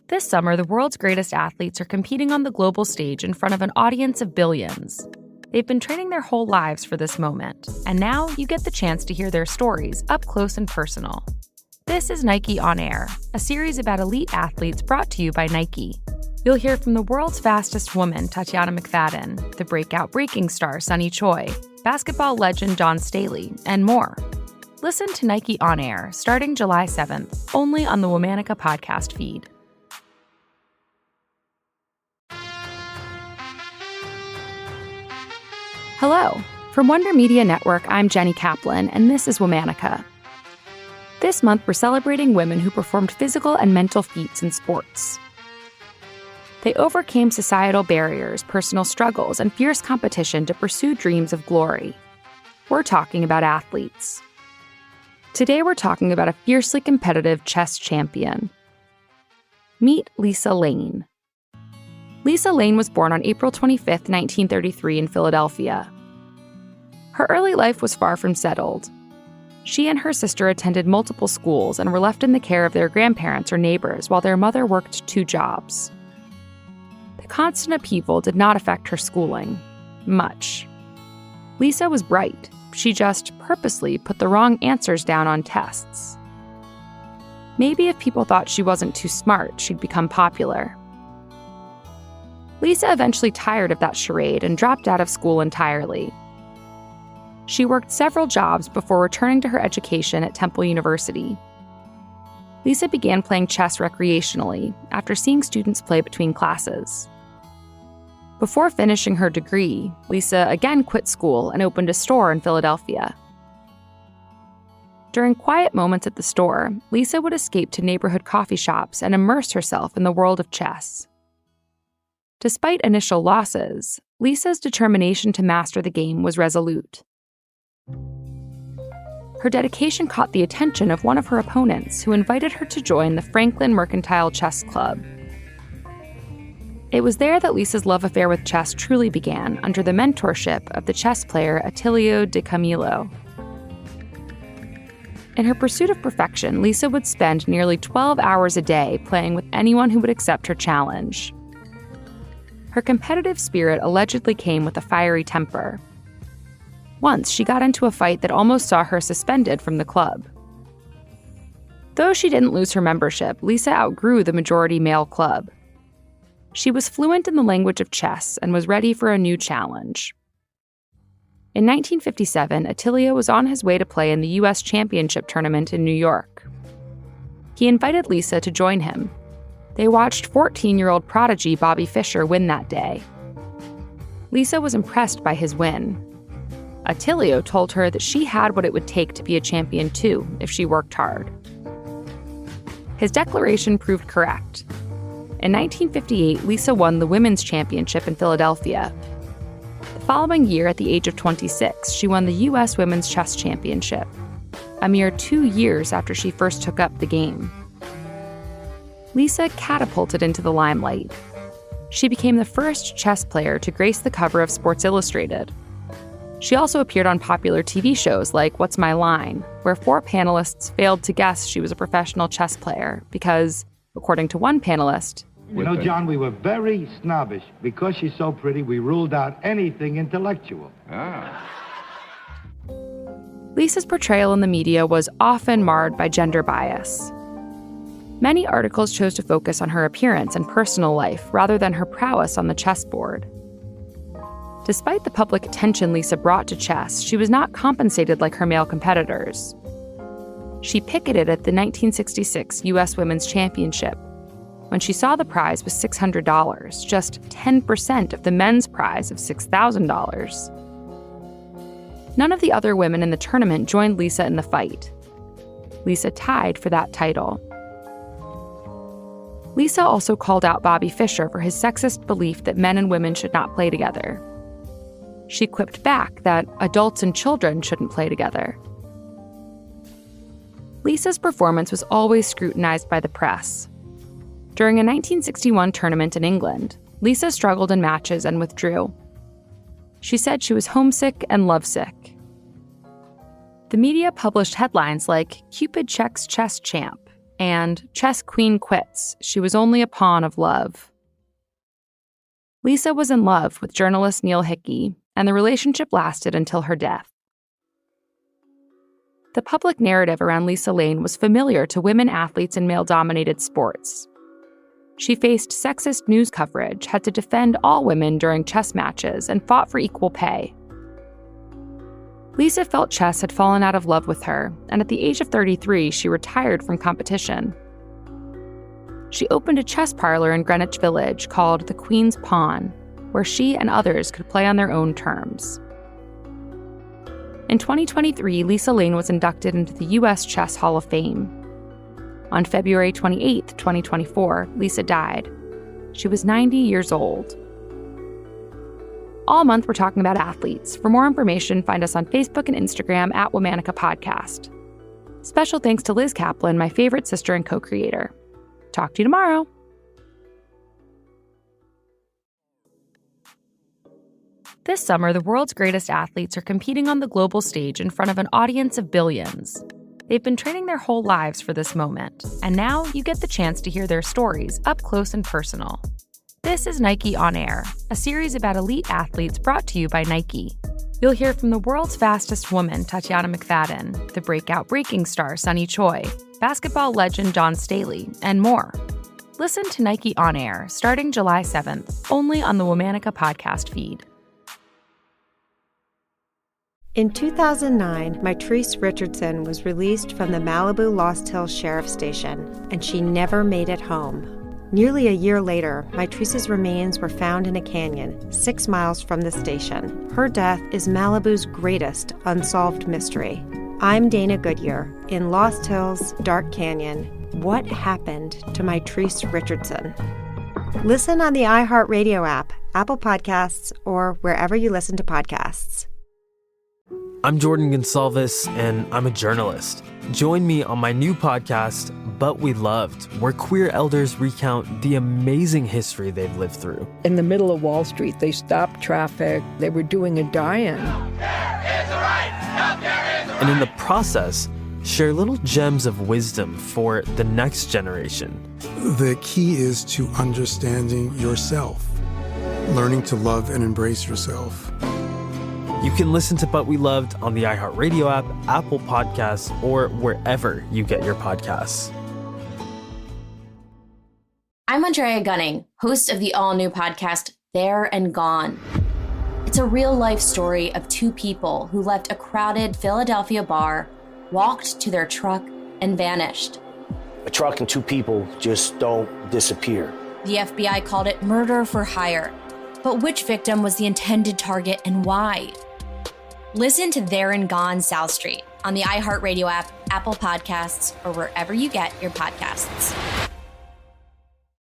This summer, the world's greatest athletes are competing on the global stage in front of an audience of billions. They've been training their whole lives for this moment, and now you get the chance to hear their stories up close and personal. This is Nike On Air, a series about elite athletes brought to you by Nike. You'll hear from the world's fastest woman, Tatiana McFadden, the breakout breaking star, Sunny Choi, basketball legend Dawn Staley, and more. Listen to Nike On Air starting July 7th, only on the Womanica podcast feed. Hello. From Wonder Media Network, I'm Jenny Kaplan, and this is Womanica. This month, we're celebrating women who performed physical and mental feats in sports. They overcame societal barriers, personal struggles, and fierce competition to pursue dreams of glory. We're talking about athletes. Today, we're talking about a fiercely competitive chess champion. Meet Lisa Lane. Lisa Lane was born on April 25, 1933 in Philadelphia. Her early life was far from settled. She and her sister attended multiple schools and were left in the care of their grandparents or neighbors while their mother worked 2 jobs. The constant upheaval did not affect her schooling much. Lisa was bright. She just purposely put the wrong answers down on tests. Maybe if people thought she wasn't too smart, she'd become popular. Lisa eventually tired of that charade and dropped out of school entirely. She worked several jobs before returning to her education at Temple University. Lisa began playing chess recreationally after seeing students play between classes. Before finishing her degree, Lisa again quit school and opened a store in Philadelphia. During quiet moments at the store, Lisa would escape to neighborhood coffee shops and immerse herself in the world of chess. Despite initial losses, Lisa's determination to master the game was resolute. Her dedication caught the attention of one of her opponents, who invited her to join the Franklin Mercantile Chess Club. It was there that Lisa's love affair with chess truly began, under the mentorship of the chess player Attilio de Camillo. In her pursuit of perfection, Lisa would spend nearly 12 hours a day playing with anyone who would accept her challenge. Her competitive spirit allegedly came with a fiery temper. Once, she got into a fight that almost saw her suspended from the club. Though she didn't lose her membership, Lisa outgrew the majority male club. She was fluent in the language of chess and was ready for a new challenge. In 1957, Attilio was on his way to play in the U.S. Championship tournament in New York. He invited Lisa to join him. They watched 14-year-old prodigy Bobby Fischer win that day. Lisa was impressed by his win. Attilio told her that she had what it would take to be a champion too, if she worked hard. His declaration proved correct. In 1958, Lisa won the Women's Championship in Philadelphia. The following year, at the age of 26, she won the U.S. Women's Chess Championship, a mere 2 years after she first took up the game. Lisa catapulted into the limelight. She became the first chess player to grace the cover of Sports Illustrated. She also appeared on popular TV shows like What's My Line, where 4 panelists failed to guess she was a professional chess player because, according to one panelist, "You know, John, we were very snobbish. Because she's so pretty, we ruled out anything intellectual." Lisa's portrayal in the media was often marred by gender bias. Many articles chose to focus on her appearance and personal life rather than her prowess on the chessboard. Despite the public attention Lisa brought to chess, she was not compensated like her male competitors. She picketed at the 1966 U.S. Women's Championship. When she saw the prize was $600, just 10% of the men's prize of $6,000. None of the other women in the tournament joined Lisa in the fight. Lisa tied for that title. Lisa also called out Bobby Fischer for his sexist belief that men and women should not play together. She quipped back that adults and children shouldn't play together. Lisa's performance was always scrutinized by the press. During a 1961 tournament in England, Lisa struggled in matches and withdrew. She said she was homesick and lovesick. The media published headlines like "Cupid checks chess champ," and Chess Queen Quits, She Was Only a Pawn of Love. Lisa was in love with journalist Neil Hickey, and the relationship lasted until her death. The public narrative around Lisa Lane was familiar to women athletes in male-dominated sports. She faced sexist news coverage, had to defend all women during chess matches, and fought for equal pay. Lisa felt chess had fallen out of love with her, and at the age of 33, she retired from competition. She opened a chess parlor in Greenwich Village called the Queen's Pawn, where she and others could play on their own terms. In 2023, Lisa Lane was inducted into the U.S. Chess Hall of Fame. On February 28, 2024, Lisa died. She was 90 years old. All month, we're talking about athletes. For more information, find us on Facebook and Instagram at Womanica Podcast. Special thanks to Liz Kaplan, my favorite sister and co-creator. Talk to you tomorrow. This summer, the world's greatest athletes are competing on the global stage in front of an audience of billions. They've been training their whole lives for this moment, and now you get the chance to hear their stories up close and personal. This is Nike On Air, a series about elite athletes brought to you by Nike. You'll hear from the world's fastest woman, Tatiana McFadden, the breakout breaking star, Sunny Choi, basketball legend John Staley, and more. Listen to Nike On Air starting July 7th, only on the Womanica podcast feed. In 2009, Mitrice Richardson was released from the Malibu Lost Hills Sheriff's Station, and she never made it home. Nearly a year later, Mitrice's remains were found in a canyon 6 miles from the station. Her death is Malibu's greatest unsolved mystery. I'm Dana Goodyear. In Lost Hills, Dark Canyon, what happened to Mitrice Richardson? Listen on the iHeartRadio app, Apple Podcasts, or wherever you listen to podcasts. I'm Jordan Gonsalves, and I'm a journalist. Join me on my new podcast, But We Loved, where queer elders recount the amazing history they've lived through. In the middle of Wall Street, they stopped traffic. They were doing a die-in. And in the process, share little gems of wisdom for the next generation. The key is to understanding yourself, learning to love and embrace yourself. You can listen to But We Loved on the iHeartRadio app, Apple Podcasts, or wherever you get your podcasts. I'm Andrea Gunning, host of the all-new podcast, There and Gone. It's a real-life story of two people who left a crowded Philadelphia bar, walked to their truck, and vanished. A truck and two people just don't disappear. The FBI called it murder for hire. But which victim was the intended target and why? Listen to There and Gone South Street on the iHeartRadio app, Apple Podcasts, or wherever you get your podcasts.